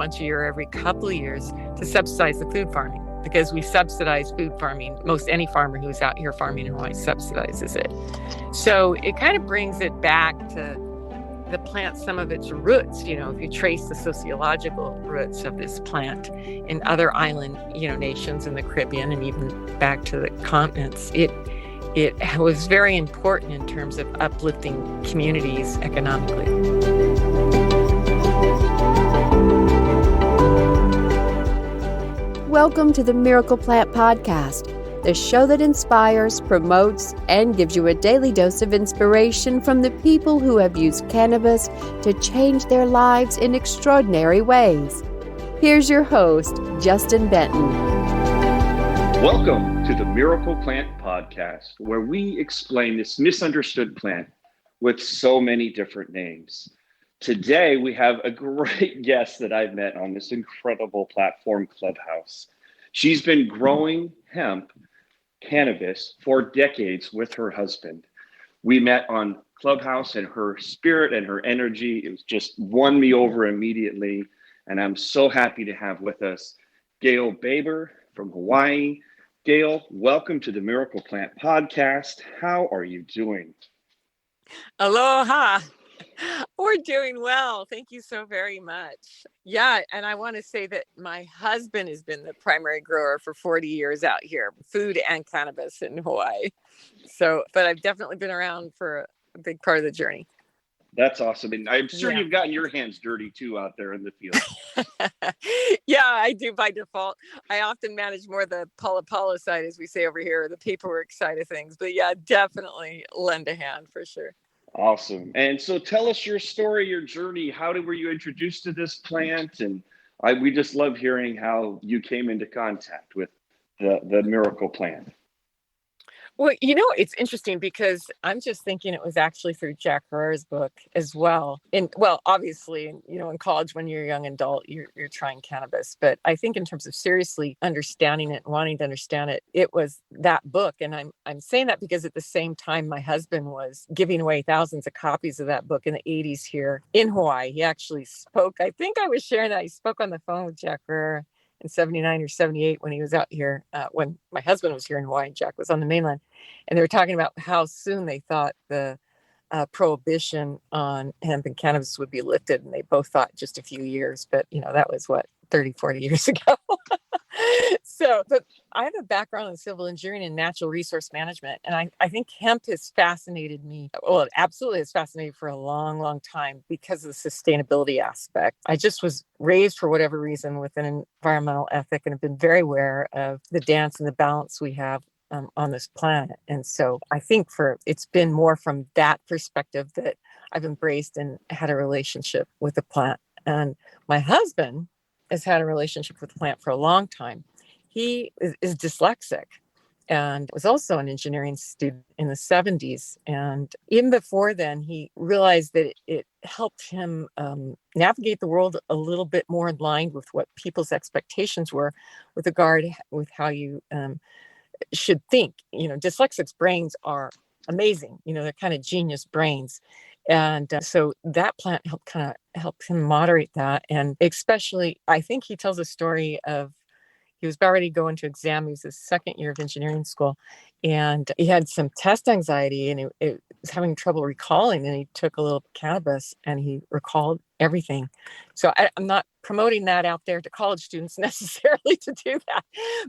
once a year, every couple of years to subsidize the food farming, because we subsidize food farming. Most any farmer who's out here farming in Hawaii subsidizes it. So it kind of brings it back to the plant, some of its roots. If you trace the sociological roots of this plant in other island, nations in the Caribbean and even back to the continents, it was very important in terms of uplifting communities economically. Welcome to the Miracle Plant Podcast, the show that inspires, promotes, and gives you a daily dose of inspiration from the people who have used cannabis to change their lives in extraordinary ways. Here's your host, Justin Benton. Welcome to the Miracle Plant Podcast, where we explain this misunderstood plant with so many different names. Today, we have a great guest that I've met on this incredible platform, Clubhouse. She's been growing hemp cannabis for decades with her husband. We met on Clubhouse, and her spirit and her energy, it was just won me over immediately. And I'm so happy to have with us Gail Baber from Hawaii. Gail, welcome to the Miracle Plant Podcast. How are you doing? Aloha. We're doing well. Thank you so very much. Yeah, and I want to say that my husband has been the primary grower for 40 years out here, food and cannabis in Hawaii. But I've definitely been around for a big part of the journey. That's awesome. And I'm sure you've gotten your hands dirty too out there in the field. Yeah, I do by default. I often manage more the pala side, as we say over here, the paperwork side of things. But yeah, definitely lend a hand for sure. Awesome. And so tell us your story, your journey. Were you introduced to this plant? And we just love hearing how you came into contact with the miracle plant. Well, it's interesting because I'm just thinking it was actually through Jack Herrera's book as well. And obviously, in college, when you're a young adult, you're trying cannabis. But I think in terms of seriously understanding it, wanting to understand it, it was that book. And I'm saying that because at the same time, my husband was giving away thousands of copies of that book in the 80s here in Hawaii. He actually spoke. I think I was sharing that. He spoke on the phone with Jack Herrera in 79 or 78 when he was out here, when my husband was here in Hawaii, Jack was on the mainland. And they were talking about how soon they thought the prohibition on hemp and cannabis would be lifted. And they both thought just a few years, but that was 30, 40 years ago. But I have a background in civil engineering and natural resource management. And I think hemp has fascinated me. Well, it absolutely has fascinated me for a long, long time because of the sustainability aspect. I just was raised for whatever reason with an environmental ethic and have been very aware of the dance and the balance we have on this planet. And so I think it's been more from that perspective that I've embraced and had a relationship with the plant. And my husband has had a relationship with the plant for a long time. He is dyslexic and was also an engineering student in the 70s. And even before then, he realized that it helped him navigate the world a little bit more in line with what people's expectations were with regard with how you should think. Dyslexics' brains are amazing. They're kind of genius brains. And so that plant helped him moderate that. And especially, I think he tells a story of, he was about ready to go into exam. He was his second year of engineering school. And he had some test anxiety and he was having trouble recalling. And he took a little cannabis and he recalled everything. So I'm not promoting that out there to college students necessarily to do that.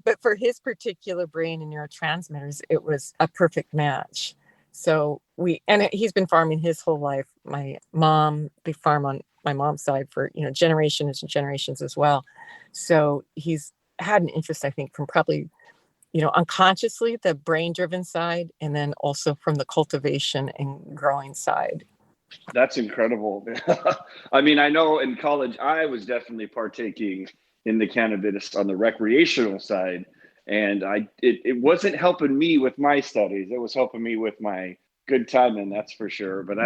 But for his particular brain and neurotransmitters, it was a perfect match. So he's been farming his whole life. They farm on my mom's side for, generations and generations as well. So he's had an interest, I think, from probably, unconsciously the brain driven side, and then also from the cultivation and growing side. That's incredible. I mean, I know in college, I was definitely partaking in the cannabis on the recreational side. And it wasn't helping me with my studies. It was helping me with my good timing, that's for sure. But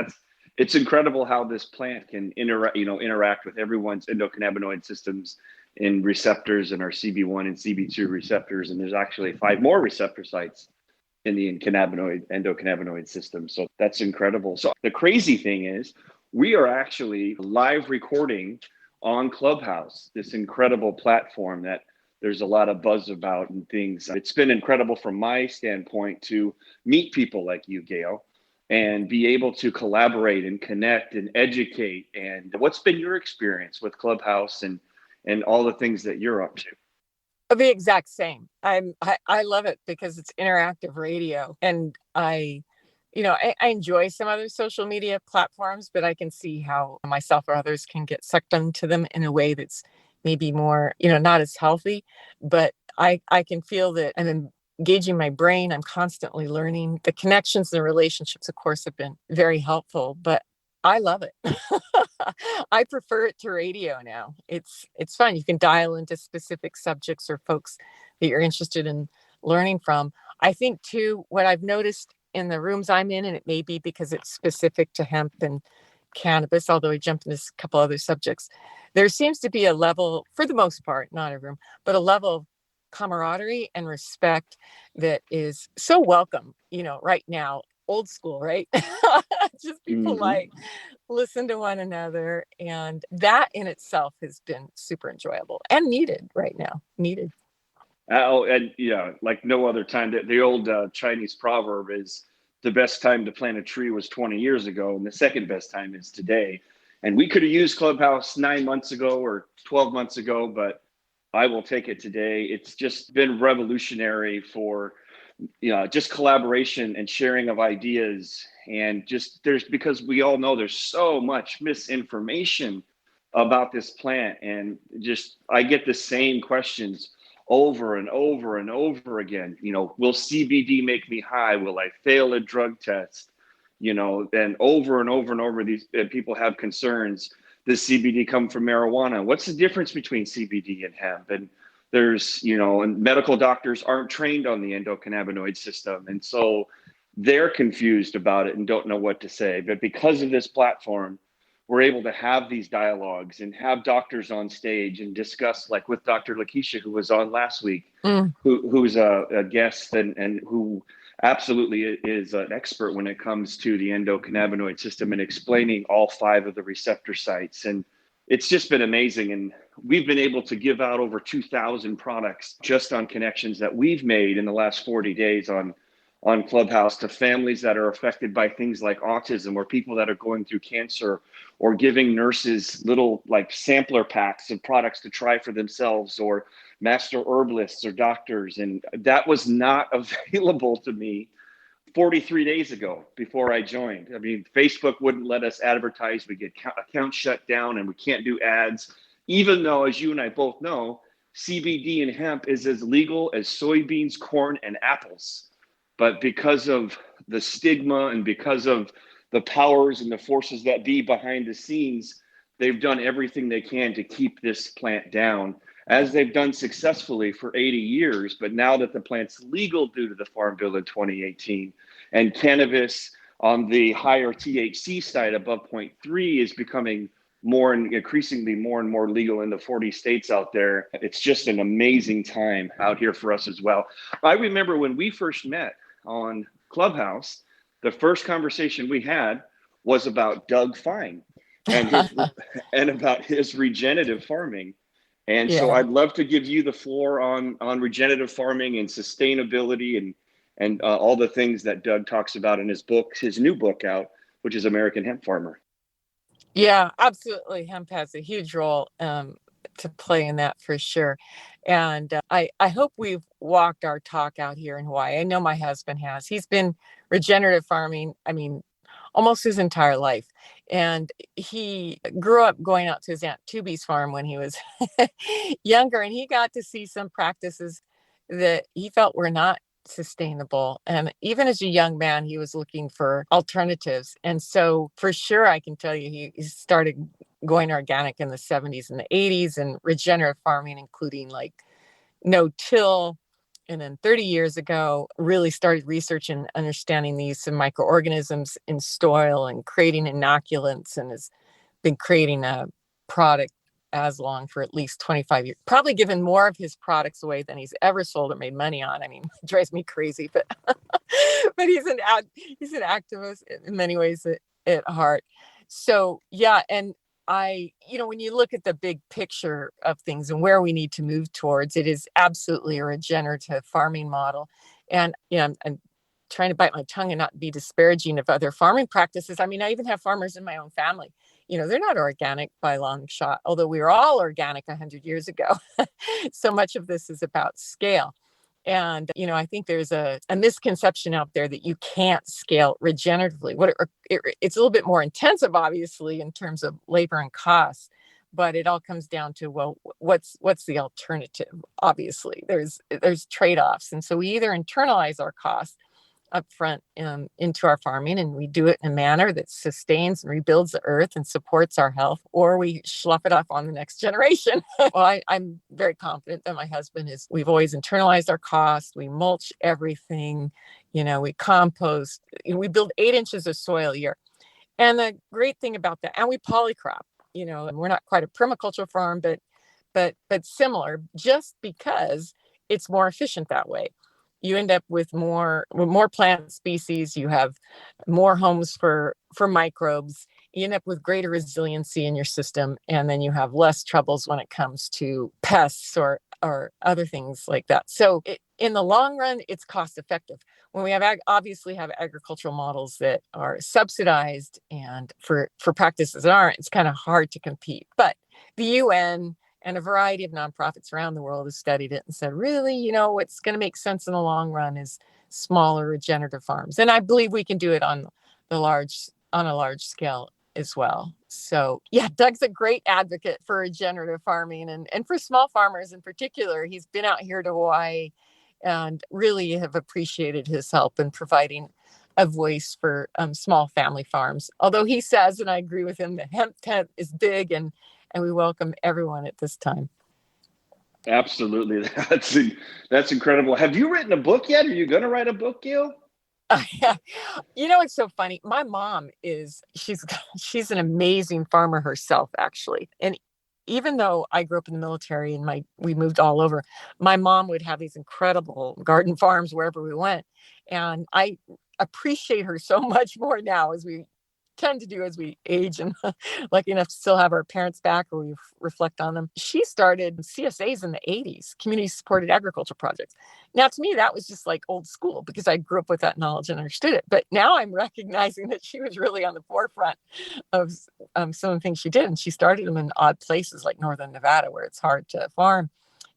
it's incredible how this plant can interact with everyone's endocannabinoid systems and receptors and our CB1 and CB2 receptors. And there's actually 5 more receptor sites in the endocannabinoid system. So that's incredible. So the crazy thing is we are actually live recording on Clubhouse, this incredible platform that there's a lot of buzz about and things. It's been incredible from my standpoint to meet people like you, Gail, and be able to collaborate and connect and educate. And what's been your experience with Clubhouse and all the things that you're up to? The exact same. I love it because it's interactive radio, and I enjoy some other social media platforms, but I can see how myself or others can get sucked into them in a way that's maybe more, not as healthy. But I can feel that I'm engaging my brain. I'm constantly learning. The connections and the relationships, of course, have been very helpful, but I love it. I prefer it to radio now. It's fun. You can dial into specific subjects or folks that you're interested in learning from. I think too, what I've noticed in the rooms I'm in, and it may be because it's specific to hemp and cannabis, although I jumped into a couple other subjects, there seems to be a level, for the most part, not every room, but a level of camaraderie and respect that is so welcome, right now. Old school, right? Just people listen to one another. And that in itself has been super enjoyable and needed right now. Needed. And like no other time. The old Chinese proverb is the best time to plant a tree was 20 years ago, and the second best time is today. And we could have used Clubhouse 9 months ago or 12 months ago, but I will take it today. It's just been revolutionary for just collaboration and sharing of ideas. And because we all know there's so much misinformation about this plant. And I get the same questions over and over and over again. Will CBD make me high? Will I fail a drug test? And over and over and over, these people have concerns. Does CBD come from marijuana? What's the difference between CBD and hemp? And there's, and medical doctors aren't trained on the endocannabinoid system. And so they're confused about it and don't know what to say. But because of this platform, we're able to have these dialogues and have doctors on stage and discuss, like with Dr. Lakeisha, who was on last week, who's a guest and who absolutely is an expert when it comes to the endocannabinoid system and explaining all 5 of the receptor sites. And it's just been amazing. And we've been able to give out over 2,000 products just on connections that we've made in the last 40 days on Clubhouse to families that are affected by things like autism or people that are going through cancer, or giving nurses little like sampler packs of products to try for themselves, or master herbalists or doctors. And that was not available to me 43 days ago before I joined. I mean, Facebook wouldn't let us advertise. We get accounts shut down and we can't do ads, even though, as you and I both know, CBD and hemp is as legal as soybeans, corn, and apples. But because of the stigma and because of the powers and the forces that be behind the scenes, they've done everything they can to keep this plant down, as they've done successfully for 80 years. But now that the plant's legal due to the Farm Bill in 2018, and cannabis on the higher THC side above 0.3 is becoming increasingly more and more legal in the 40 states out there, it's just an amazing time out here for us as well. I remember when we first met on Clubhouse, the first conversation we had was about Doug Fine and about his regenerative farming. And so I'd love to give you the floor on regenerative farming and sustainability and all the things that Doug talks about in his new book out, which is American Hemp Farmer. Yeah, absolutely. Hemp has a huge role to play in that for sure. And I hope we've walked our talk out here in Hawaii. I know my husband has. He's been regenerative farming, almost his entire life. And he grew up going out to his Aunt Tubi's farm when he was younger, and he got to see some practices that he felt were not sustainable. And even as a young man, he was looking for alternatives. And so for sure, I can tell you, he started going organic in the 70s and the 80s, and regenerative farming, including like no-till. And then 30 years ago, really started researching, understanding the use of microorganisms in soil and creating inoculants, and has been creating a product as long for at least 25 years, probably given more of his products away than he's ever sold or made money on. It drives me crazy, but he's an activist in many ways at heart. So yeah. And when you look at the big picture of things and where we need to move towards, it is absolutely a regenerative farming model. And, I'm trying to bite my tongue and not be disparaging of other farming practices. I mean, I even have farmers in my own family. They're not organic by a long shot, although we were all organic 100 years ago. So much of this is about scale. And, I think there's a misconception out there that you can't scale regeneratively. It's a little bit more intensive, obviously, in terms of labor and costs, but it all comes down to, well, what's the alternative? Obviously, there's trade-offs. And so we either internalize our costs upfront into our farming, and we do it in a manner that sustains and rebuilds the earth and supports our health, or we slough it off on the next generation. Well, I'm very confident that my husband we've always internalized our costs. We mulch everything, we compost, we build 8 inches of soil a year. And the great thing about that, and we polycrop, and we're not quite a permaculture farm, but similar, just because it's more efficient that way. You end up with more plant species. You have more homes for microbes. You end up with greater resiliency in your system, and then you have less troubles when it comes to pests or other things like that. So in the long run, it's cost effective. When we obviously have agricultural models that are subsidized, and for practices that aren't, it's kind of hard to compete. But the UN and a variety of nonprofits around the world have studied it and said, really, what's going to make sense in the long run is smaller regenerative farms. And I believe we can do it on a large scale as well. So yeah, Doug's a great advocate for regenerative farming and for small farmers in particular. He's been out here to Hawaii and really have appreciated his help in providing a voice for small family farms. Although he says, and I agree with him, the hemp tent is big and we welcome everyone at this time. Absolutely. That's incredible. Have you written a book yet? Are you going to write a book, Gail? It's so funny. My mom she's an amazing farmer herself, actually. And even though I grew up in the military and we moved all over, my mom would have these incredible garden farms wherever we went. And I appreciate her so much more now as we tend to do as we age and lucky enough to still have our parents back or we reflect on them. She started CSAs in the 80s, community supported agriculture projects. Now, to me, that was just like old school because I grew up with that knowledge and understood it. But now I'm recognizing that she was really on the forefront of some of the things she did. And she started them in odd places like Northern Nevada, where it's hard to farm,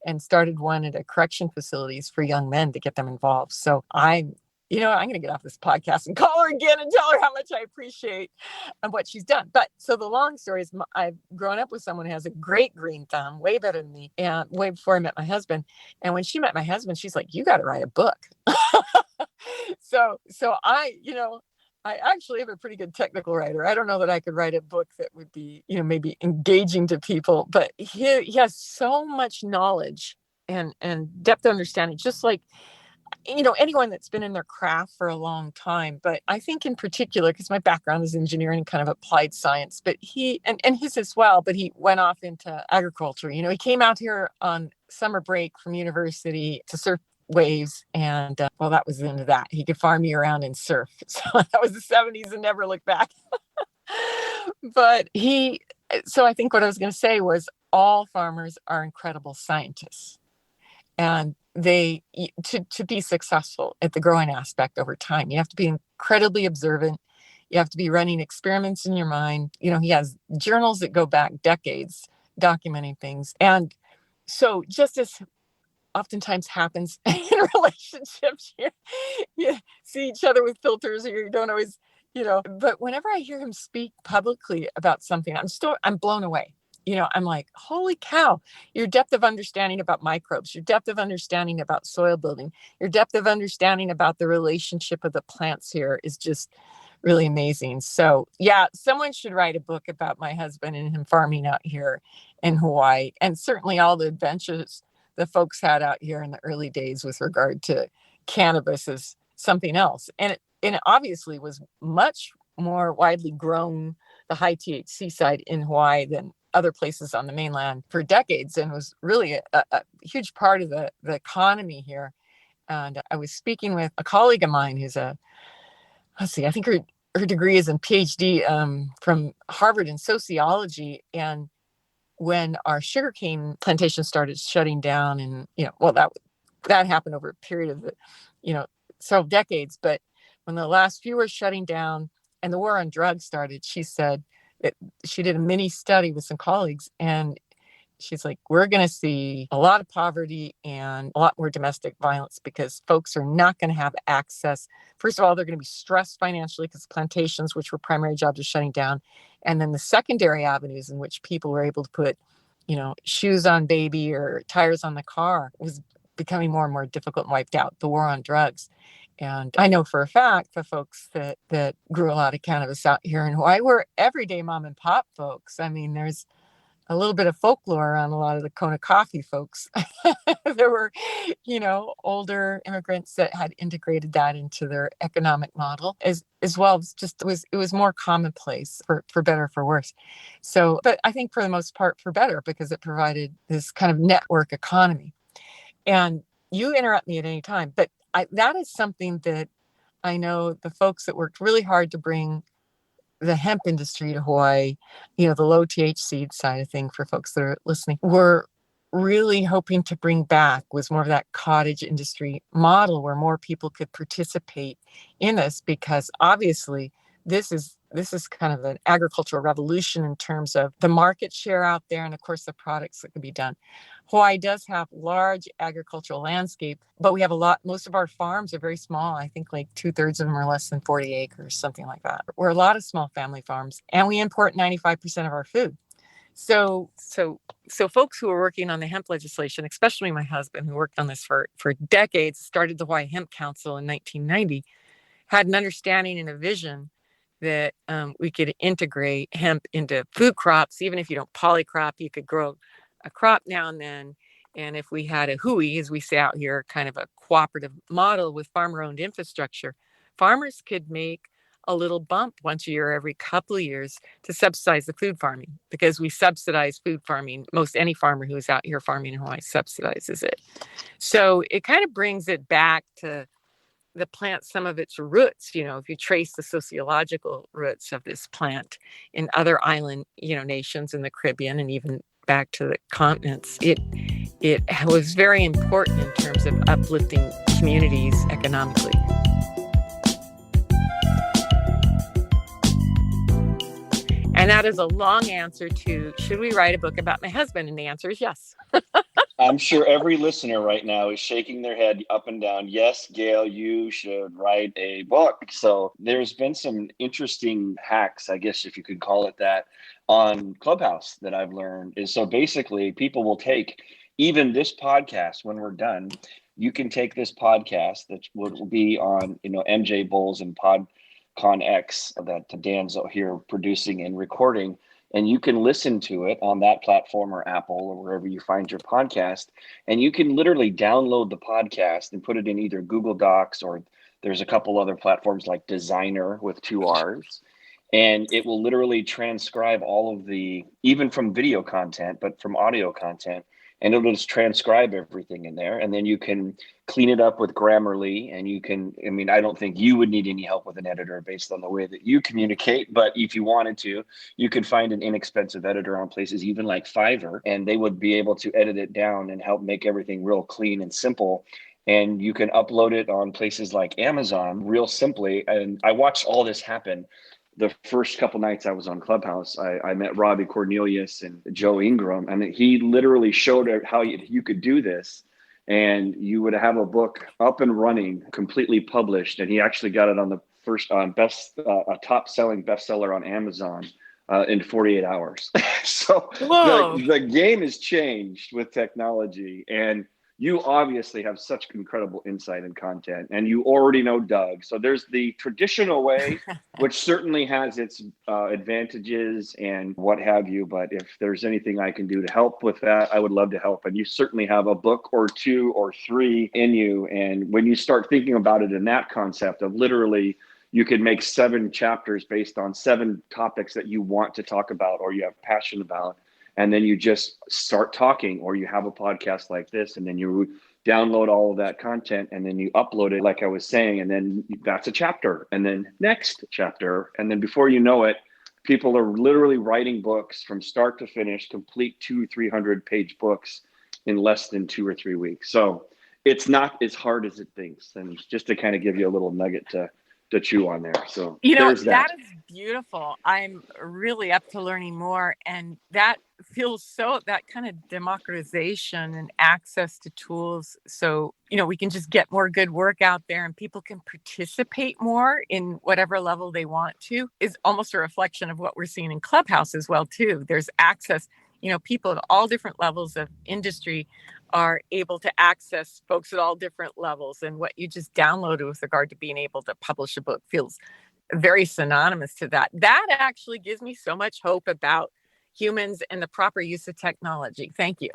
and started one at a correction facilities for young men to get them involved. So I'm going to get off this podcast and call her again and tell her how much I appreciate what she's done. But so the long story is I've grown up with someone who has a great green thumb, way better than me, and way before I met my husband. And when she met my husband, she's like, you got to write a book. So I actually am a pretty good technical writer. I don't know that I could write a book that would be, maybe engaging to people, but he has so much knowledge and depth of understanding, just like, anyone that's been in their craft for a long time. But I think in particular, because my background is engineering and kind of applied science, but he, and his as well, but he went off into agriculture. He came out here on summer break from university to surf waves. And that was the end of that. He could farm year round and surf. So that was the 70s and never looked back. So I think what I was going to say was all farmers are incredible scientists. And to be successful at the growing aspect over time, you have to be incredibly observant. You have to be running experiments in your mind. He has journals that go back decades documenting things. And so just as oftentimes happens in relationships, you see each other with filters, or you don't always, but whenever I hear him speak publicly about something, I'm blown away. I'm like, holy cow, your depth of understanding about microbes, your depth of understanding about soil building, your depth of understanding about the relationship of the plants here is just really amazing. So yeah, someone should write a book about my husband and him farming out here in Hawaii, and certainly all the adventures the folks had out here in the early days with regard to cannabis is something else. And it obviously was much more widely grown, the high THC side in Hawaii, than other places on the mainland for decades, and was really a huge part of the economy here. And I was speaking with a colleague of mine who's I think her her degree is in PhD from Harvard in sociology. And when our sugarcane plantation started shutting down, and that happened over a period of several decades. But when the last few were shutting down and the war on drugs started, she said that she did a mini study with some colleagues, and she's like, we're going to see a lot of poverty and a lot more domestic violence because folks are not going to have access. First of all, they're going to be stressed financially because plantations, which were primary jobs, are shutting down. And then the secondary avenues in which people were able to put, shoes on baby or tires on the car was becoming more and more difficult and wiped out. The war on drugs. And I know for a fact the folks that grew a lot of cannabis out here in Hawaii were everyday mom and pop folks. I mean, there's a little bit of folklore on a lot of the Kona coffee folks. There were, older immigrants that had integrated that into their economic model as well. It was more commonplace for better or for worse. So, but I think for the most part for better, because it provided this kind of network economy. And you interrupt me at any time, but that is something that I know the folks that worked really hard to bring the hemp industry to Hawaii, the low THC side of thing for folks that are listening, were really hoping to bring back was more of that cottage industry model where more people could participate in this, because obviously this is kind of an agricultural revolution in terms of the market share out there and of course the products that can be done. Hawaii does have large agricultural landscape, but we have most of our farms are very small. I think like 2/3 of them are less than 40 acres, something like that. We're a lot of small family farms, and we import 95% of our food. So folks who are working on the hemp legislation, especially my husband, who worked on this for decades, started the Hawaii Hemp Council in 1990, had an understanding and a vision that we could integrate hemp into food crops. Even if you don't polycrop, you could grow a crop now and then. And if we had a hui, as we say out here, kind of a cooperative model with farmer-owned infrastructure, farmers could make a little bump once a year, every couple of years, to subsidize the food farming, because we subsidize food farming. Most any farmer who is out here farming in Hawaii subsidizes it. So it kind of brings it back to the plant, some of its roots. If you trace the sociological roots of this plant in other island, nations in the Caribbean and even back to the continents, it was very important in terms of uplifting communities economically. And that is a long answer to, should we write a book about my husband? And the answer is yes. I'm sure every listener right now is shaking their head up and down. Yes, Gail, you should write a book. So there's been some interesting hacks, I guess, if you could call it that, on Clubhouse that I've learned. Is so basically people will take even this podcast when we're done. You can take this podcast that will be on, MJ Bowles and podCONX that Dan's here producing and recording. And you can listen to it on that platform or Apple or wherever you find your podcast. And you can literally download the podcast and put it in either Google Docs, or there's a couple other platforms like Designer with 2 R's. And it will literally transcribe all of even from video content, but from audio content. And it'll just transcribe everything in there. And then you can clean it up with Grammarly. And I don't think you would need any help with an editor based on the way that you communicate. But if you wanted to, you could find an inexpensive editor on places even like Fiverr, and they would be able to edit it down and help make everything real clean and simple. And you can upload it on places like Amazon real simply. And I watched all this happen. The first couple nights I was on Clubhouse, I met Robbie Cornelius and Joe Ingram, and he literally showed how you could do this, and you would have a book up and running, completely published. And he actually got it on the first a top-selling bestseller on Amazon in 48 hours. So the game has changed with technology, and you obviously have such incredible insight and content, and you already know Doug. So there's the traditional way, which certainly has its advantages and what have you. But if there's anything I can do to help with that, I would love to help. And you certainly have a book or 2 or 3 in you. And when you start thinking about it in that concept of literally, you could make 7 chapters based on 7 topics that you want to talk about or you have passion about. And then you just start talking, or you have a podcast like this, and then you download all of that content, and then you upload it, like I was saying, and then that's a chapter, and then next chapter. And then before you know it, people are literally writing books from start to finish, complete 200-300 page books in less than 2 or 3 weeks. So it's not as hard as it thinks. And just to kind of give you a little nugget to chew on there. So that is beautiful. I'm really up to learning more. And that feels that kind of democratization and access to tools. So, we can just get more good work out there and people can participate more in whatever level they want to, is almost a reflection of what we're seeing in Clubhouse as well, too. There's access, people at all different levels of industry are able to access folks at all different levels. And what you just downloaded with regard to being able to publish a book feels very synonymous to that. That actually gives me so much hope about humans and the proper use of technology. Thank you.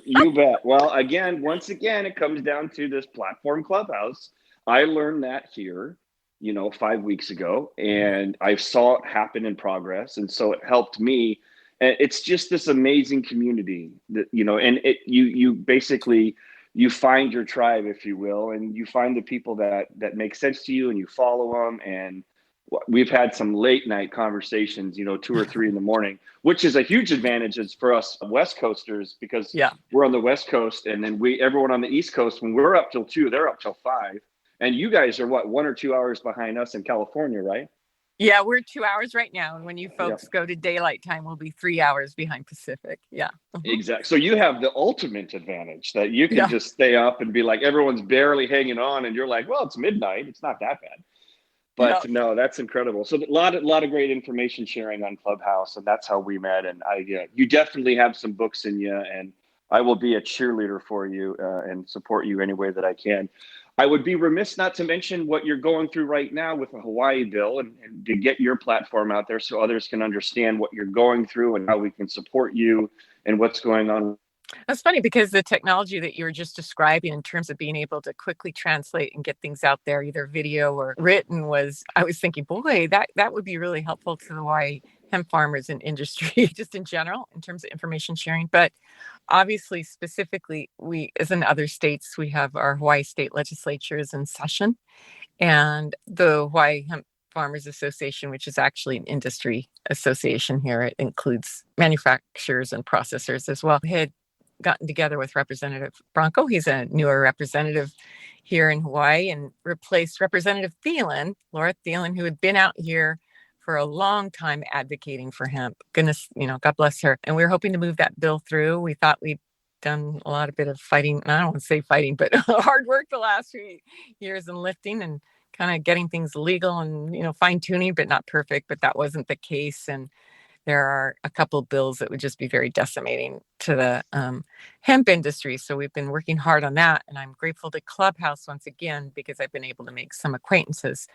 You bet. Well, once again, it comes down to this platform Clubhouse. I learned that here, 5 weeks ago, and I saw it happen in progress. And so it helped me. And it's just this amazing community that, and you basically, you find your tribe, if you will, and you find the people that make sense to you and you follow them. And we've had some late night conversations, 2 or 3 in the morning, which is a huge advantage for us West Coasters, because we're on the West Coast, and then everyone on the East Coast, when we're up till 2, they're up till 5. And you guys are 1 or 2 hours behind us in California, right? Yeah, we're 2 hours right now. And when you folks go to daylight time, we'll be 3 hours behind Pacific. Yeah. Exactly. So you have the ultimate advantage that you can just stay up and be like, everyone's barely hanging on. And you're like, well, it's midnight. It's not that bad. But no, that's incredible. So a lot of great information sharing on Clubhouse. And that's how we met. And you definitely have some books in you. And I will be a cheerleader for you and support you any way that I can. I would be remiss not to mention what you're going through right now with the Hawaii bill, and to get your platform out there so others can understand what you're going through and how we can support you and what's going on. That's funny, because the technology that you were just describing in terms of being able to quickly translate and get things out there, either video or written, I was thinking, boy, that would be really helpful to the Hawaii hemp farmers and industry just in general in terms of information sharing. But obviously, specifically, we, as in other states, we have our Hawaii state legislatures in session, and the Hawaii Hemp Farmers Association, which is actually an industry association here. It includes manufacturers and processors as well. We had gotten together with Representative Bronco. He's a newer representative here in Hawaii, and replaced Representative Thielen, Laura Thielen, who had been out here for a long time advocating for hemp. Goodness, God bless her. And we were hoping to move that bill through. We thought we'd done a bit of fighting. I don't want to say fighting, but hard work the last few years in lifting and kind of getting things legal and, fine tuning, but not perfect. But that wasn't the case. And there are a couple of bills that would just be very decimating to the hemp industry. So we've been working hard on that. And I'm grateful to Clubhouse once again, because I've been able to make some acquaintances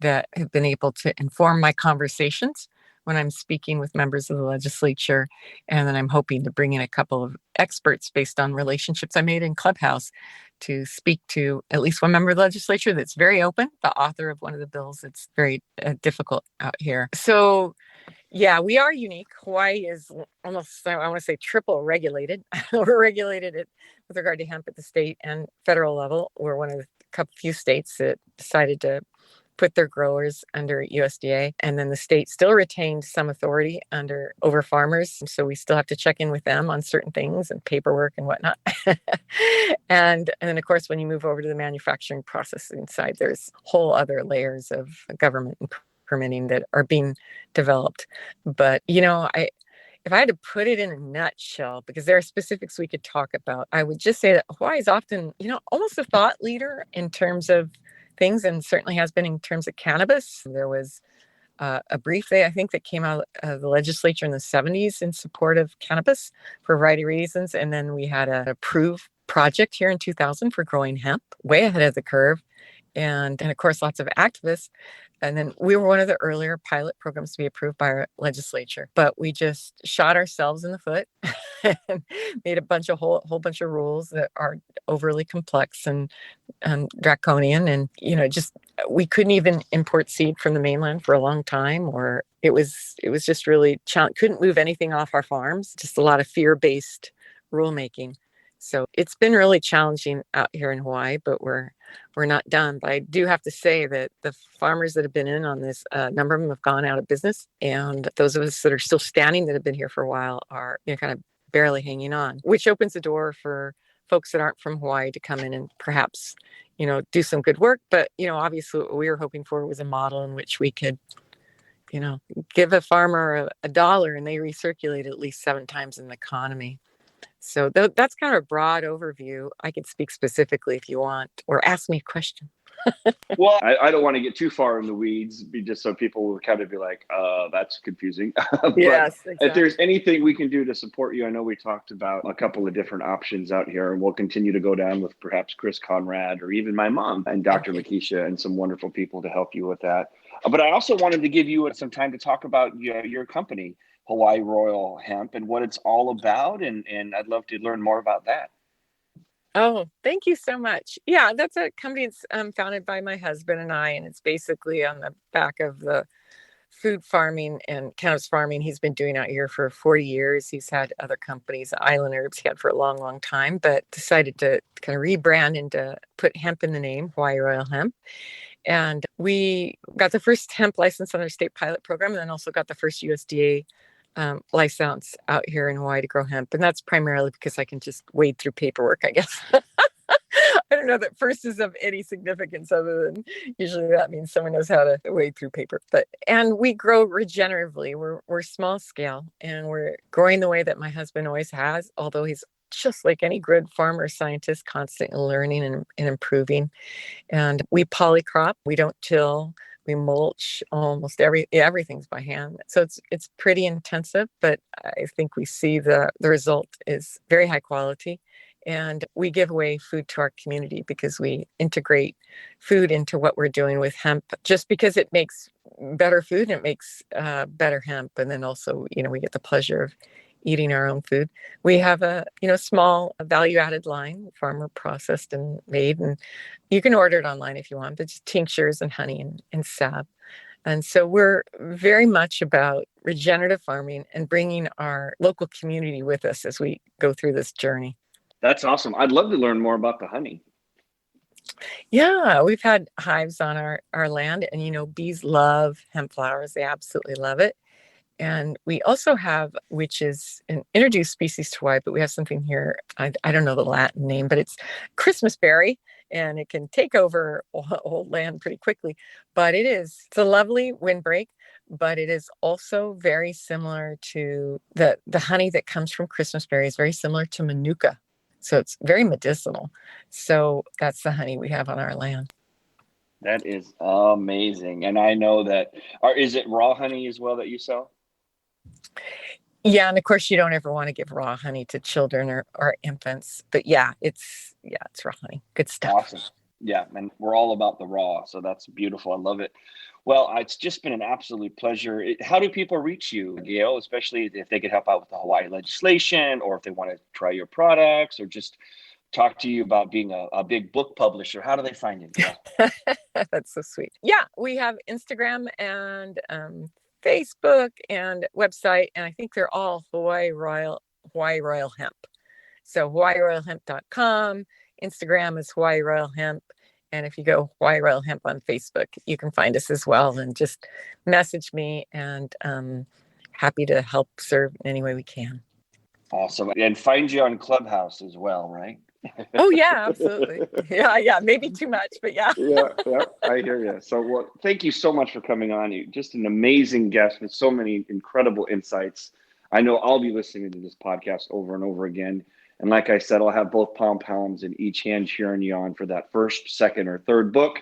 that have been able to inform my conversations when I'm speaking with members of the legislature. And then I'm hoping to bring in a couple of experts based on relationships I made in Clubhouse to speak to at least one member of the legislature that's very open, the author of one of the bills that's very difficult out here. So yeah, we are unique. Hawaii is almost, I want to say, triple regulated. We're regulated with regard to hemp at the state and federal level. We're one of the few states that decided to put their growers under USDA, and then the state still retained some authority over farmers. So we still have to check in with them on certain things and paperwork and whatnot. and then of course, when you move over to the manufacturing processing side, there's whole other layers of government and permitting that are being developed. But, if I had to put it in a nutshell, because there are specifics we could talk about, I would just say that Hawaii is often, almost a thought leader in terms of things, and certainly has been in terms of cannabis. There was a brief, I think, that came out of the legislature in the 70s in support of cannabis for a variety of reasons. And then we had an approved project here in 2000 for growing hemp, way ahead of the curve. And of course, lots of activists. And then we were one of the earlier pilot programs to be approved by our legislature. But we just shot ourselves in the foot and made a whole bunch of rules that are overly complex and draconian. And, we couldn't even import seed from the mainland for a long time, or it was just really challenging. Couldn't move anything off our farms. Just a lot of fear-based rulemaking. So it's been really challenging out here in Hawaii, but we're not done. But I do have to say that the farmers that have been in on this, a number of them have gone out of business. And those of us that are still standing that have been here for a while are kind of barely hanging on, which opens the door for folks that aren't from Hawaii to come in and perhaps, do some good work. But, obviously what we were hoping for was a model in which we could, give a farmer a dollar and they recirculate at least 7 times in the economy. So that's kind of a broad overview. I could speak specifically if you want, or ask me a question. Well, I don't want to get too far in the weeds, just so people will kind of be like, that's confusing. Yes, exactly. If there's anything we can do to support you, I know we talked about a couple of different options out here, and we'll continue to go down with perhaps Chris Conrad or even my mom and Dr. Lakeisha and some wonderful people to help you with that. But I also wanted to give you some time to talk about your company, Hawaii Royal Hemp, and what it's all about. And I'd love to learn more about that. Oh, thank you so much. Yeah, that's a company that's founded by my husband and I, and it's basically on the back of the food farming and cannabis farming he's been doing out here for 40 years. He's had other companies, Island Herbs, he had for a long, long time, but decided to kind of rebrand and to put hemp in the name, Hawaii Royal Hemp. And we got the first hemp license on our state pilot program, and then also got the first USDA license out here in Hawaii to grow hemp. And that's primarily because I can just wade through paperwork, I guess. I don't know that first is of any significance other than usually that means someone knows how to wade through paper. And we grow regeneratively. We're small scale, and we're growing the way that my husband always has, although he's just like any good farmer scientist, constantly learning and improving. And we polycrop. We don't till. We mulch. Almost everything's by hand. So it's pretty intensive, but I think we see the result is very high quality. And we give away food to our community because we integrate food into what we're doing with hemp, just because it makes better food and it makes better hemp. And then also, we get the pleasure of eating our own food. We have a small value-added line, farmer processed and made, and you can order it online if you want, but just tinctures and honey and salve. And so we're very much about regenerative farming and bringing our local community with us as we go through this journey. That's awesome. I'd love to learn more about the honey. Yeah, we've had hives on our land, and bees love hemp flowers. They absolutely love it. And we also have, which is an introduced species to Hawaii, but we have something here, I don't know the Latin name, but it's Christmas berry, and it can take over whole land pretty quickly. But it's a lovely windbreak, but it is also very similar to the honey that comes from Christmas berry is very similar to manuka. So it's very medicinal. So that's the honey we have on our land. That is amazing. And I know that, is it raw honey as well that you sell? Yeah, and of course you don't ever want to give raw honey to children or infants, but it's raw honey. Good stuff. Awesome. Yeah, and we're all about the raw, so that's beautiful. I love it. Well, it's just been an absolute pleasure. How do people reach you, Gail, especially if they could help out with the Hawaii legislation, or if they want to try your products, or just talk to you about being a big book publisher? How do they find you, Gail? That's so sweet. Yeah, we have Instagram and Facebook and website, and I think they're all Hawaii Royal Hemp. So hawaii-royal-hemp.com. Instagram is Hawaii Royal Hemp. And if you go Hawaii Royal Hemp on Facebook, you can find us as well, and just message me, and happy to help serve in any way we can. Awesome. And find you on Clubhouse as well, right? Oh, yeah, absolutely. Yeah. Maybe too much, but yeah. yeah, I hear you. So, thank you so much for coming on. You're just an amazing guest with so many incredible insights. I know I'll be listening to this podcast over and over again. And like I said, I'll have both pom-poms in each hand cheering you on for that first, second, or third book.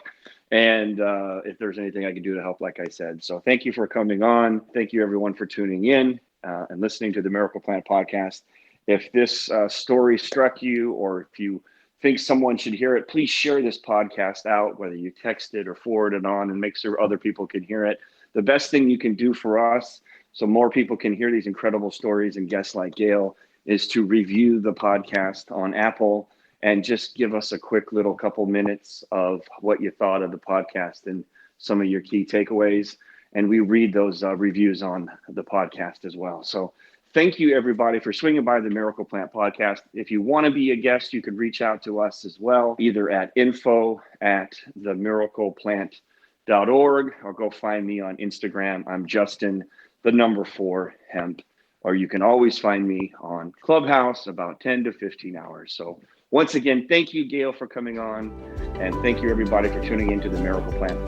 And if there's anything I can do to help, like I said. So thank you for coming on. Thank you, everyone, for tuning in and listening to the Miracle Plant podcast. If this story struck you, or if you think someone should hear it, please share this podcast out, whether you text it or forward it on, and make sure other people can hear it. The best thing you can do for us, so more people can hear these incredible stories and guests like Gail, is to review the podcast on Apple and just give us a quick little couple minutes of what you thought of the podcast and some of your key takeaways. And we read those reviews on the podcast as well. So thank you, everybody, for swinging by the Miracle Plant Podcast. If you want to be a guest, you can reach out to us as well, either at info@themiracleplant.org or go find me on Instagram. I'm Justin, the number 4 hemp. Or you can always find me on Clubhouse about 10 to 15 hours. So once again, thank you, Gail, for coming on. And thank you, everybody, for tuning into the Miracle Plant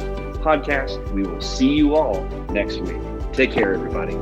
Podcast. We will see you all next week. Take care, everybody.